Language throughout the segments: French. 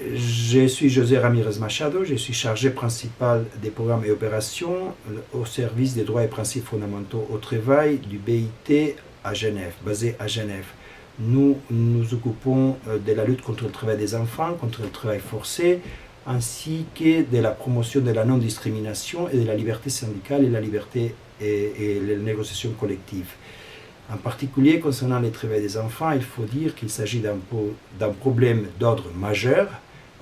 Je suis José Ramirez Machado, je suis chargé principal des programmes et opérations au service des droits et principes fondamentaux au travail du BIT à Genève, basé à Genève. Nous nous occupons de la lutte contre le travail des enfants, contre le travail forcé, ainsi que de la promotion de la non-discrimination et de la liberté syndicale et la liberté et les négociations collectives. En particulier, concernant le travail des enfants, il faut dire qu'il s'agit d'un problème d'ordre majeur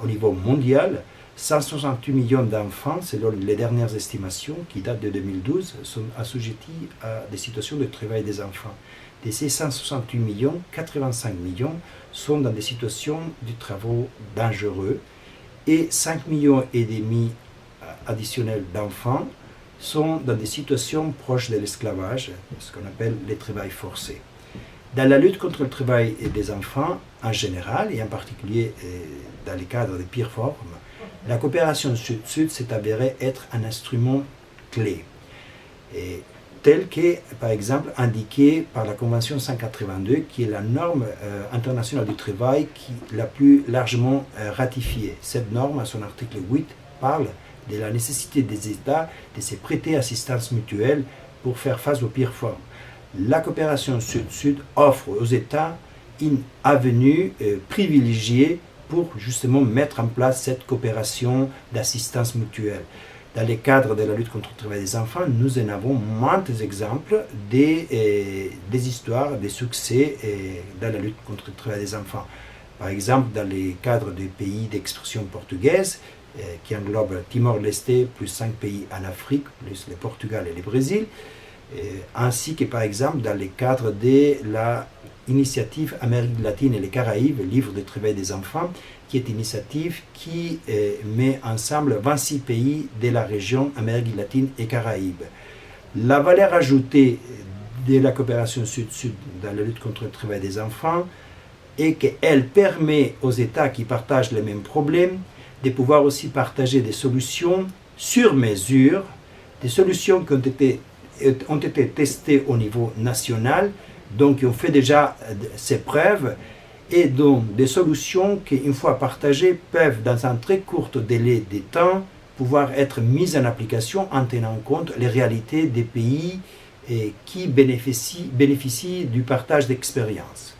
au niveau mondial. 168 millions d'enfants, selon les dernières estimations qui datent de 2012, sont assujettis à des situations de travail des enfants. De ces 168 millions, 85 millions sont dans des situations de travaux dangereux et 5,5 millions additionnels d'enfants sont dans des situations proches de l'esclavage, ce qu'on appelle le travail forcé. Dans la lutte contre le travail des enfants en général, et en particulier dans les cadres des pires formes, la coopération Sud-Sud s'est avérée être un instrument clé, tel que, par exemple, indiqué par la Convention 182, qui est la norme internationale du travail qui la plus largement ratifiée. Cette norme, à son article 8, parle de la nécessité des États de se prêter assistance mutuelle pour faire face aux pires formes. La coopération Sud-Sud offre aux États une avenue privilégiée pour justement mettre en place cette coopération d'assistance mutuelle. Dans le cadre de la lutte contre le travail des enfants, nous en avons maintes exemples des histoires, des succès dans la lutte contre le travail des enfants. Par exemple, dans le cadre des pays d'expression portugaise, qui englobe Timor-Leste, plus 5 pays en Afrique, plus le Portugal et le Brésil, ainsi que par exemple dans le cadre de l'initiative Amérique latine et les Caraïbes, livre de travail des enfants, qui est une initiative qui met ensemble 26 pays de la région Amérique latine et Caraïbes. La valeur ajoutée de la coopération Sud-Sud dans la lutte contre le travail des enfants est qu'elle permet aux États qui partagent les mêmes problèmes de pouvoir aussi partager des solutions sur mesure, des solutions qui ont été testées au niveau national, donc qui ont fait déjà ses preuves, et donc des solutions qui, une fois partagées, peuvent, dans un très court délai de temps, pouvoir être mises en application en tenant compte les réalités des pays qui bénéficient du partage d'expériences.